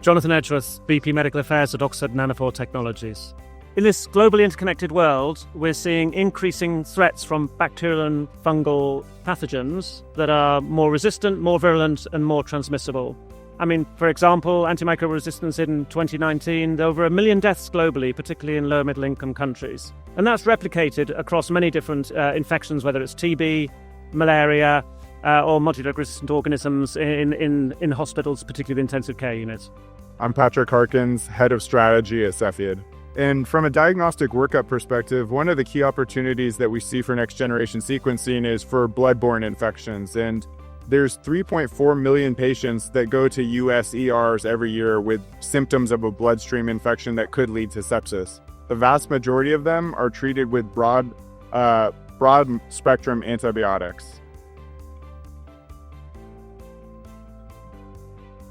Jonathan Edgeworth, VP Medical Affairs at Oxford Nanopore Technologies. In this globally interconnected world, we're seeing increasing threats from bacterial and fungal pathogens that are more resistant, more virulent, and more transmissible. I mean, for example, antimicrobial resistance in 2019, there were over 1 million deaths globally, particularly in low middle income countries. And that's replicated across many different infections, whether it's TB, malaria, or multi-drug resistant organisms in hospitals, particularly the intensive care units. I'm Patrick Harkins, Head of Strategy at Cepheid. And from a diagnostic workup perspective, one of the key opportunities that we see for next-generation sequencing is for bloodborne infections. And there's 3.4 million patients that go to US ERs every year with symptoms of a bloodstream infection that could lead to sepsis. The vast majority of them are treated with broad-spectrum antibiotics.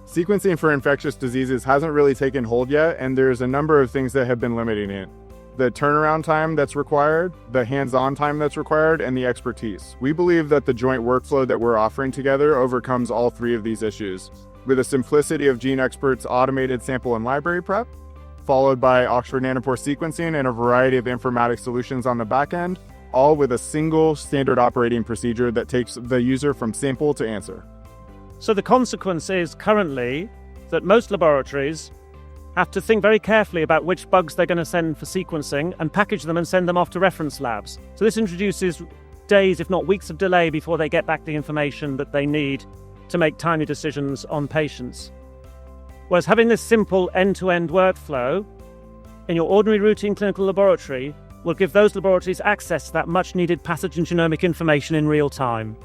Sequencing for infectious diseases hasn't really taken hold yet, and there's a number of things that have been limiting it. The turnaround time that's required, the hands-on time that's required, and the expertise. We believe that the joint workflow that we're offering together overcomes all three of these issues, with the simplicity of GeneXpert's automated sample and library prep, followed by Oxford Nanopore sequencing and a variety of informatics solutions on the back end, all with a single standard operating procedure that takes the user from sample to answer. So the consequence is currently that most laboratories have to think very carefully about which bugs they're going to send for sequencing and package them and send them off to reference labs. So this introduces days, if not weeks of delay before they get back the information that they need to make timely decisions on patients. Whereas having this simple end-to-end workflow in your ordinary routine clinical laboratory will give those laboratories access to that much-needed pathogen genomic information in real time.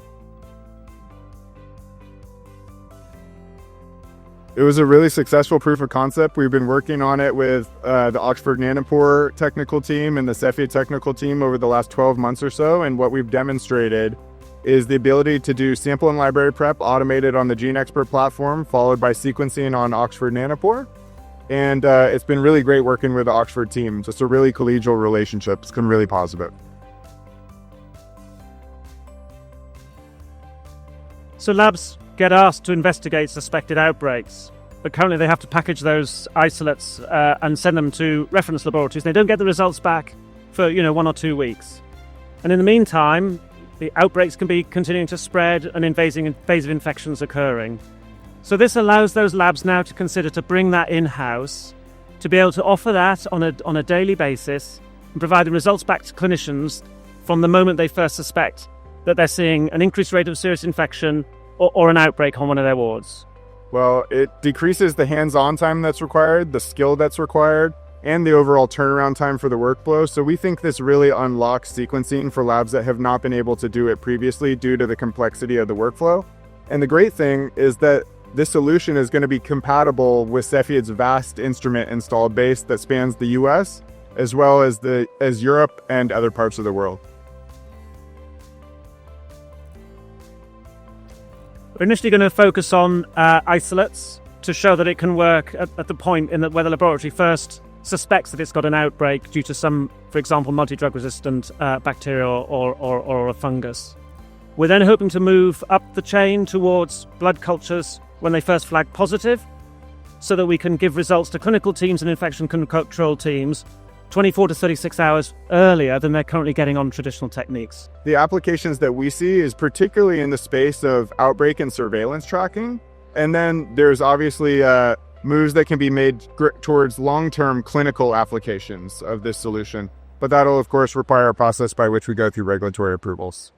It was a really successful proof of concept. We've been working on it with the Oxford Nanopore technical team and the Cepheid technical team over the last 12 months or so. And what we've demonstrated is the ability to do sample and library prep automated on the GeneXpert platform, followed by sequencing on Oxford Nanopore. And it's been really great working with the Oxford team. Just a really collegial relationship. It's been really positive. So labs get asked to investigate suspected outbreaks, but currently they have to package those isolates and send them to reference laboratories. They don't get the results back for 1 or 2 weeks. And in the meantime, the outbreaks can be continuing to spread and invasive infections occurring. So this allows those labs now to consider to bring that in-house, to be able to offer that on a daily basis and provide the results back to clinicians from the moment they first suspect that they're seeing an increased rate of serious infection or an outbreak on one of their wards. Well, it decreases the hands-on time that's required, the skill that's required, and the overall turnaround time for the workflow. So we think this really unlocks sequencing for labs that have not been able to do it previously due to the complexity of the workflow. And the great thing is that this solution is going to be compatible with Cepheid's vast instrument installed base that spans the US, as well as Europe and other parts of the world. We're initially going to focus on isolates to show that it can work at the point in that where the laboratory first suspects that it's got an outbreak due to some, for example, multi-drug resistant bacteria or a fungus. We're then hoping to move up the chain towards blood cultures when they first flag positive, so that we can give results to clinical teams and infection control teams 24 to 36 hours earlier than they're currently getting on traditional techniques. The applications that we see is particularly in the space of outbreak and surveillance tracking. And then there's obviously moves that can be made towards long-term clinical applications of this solution. But that'll, of course, require a process by which we go through regulatory approvals.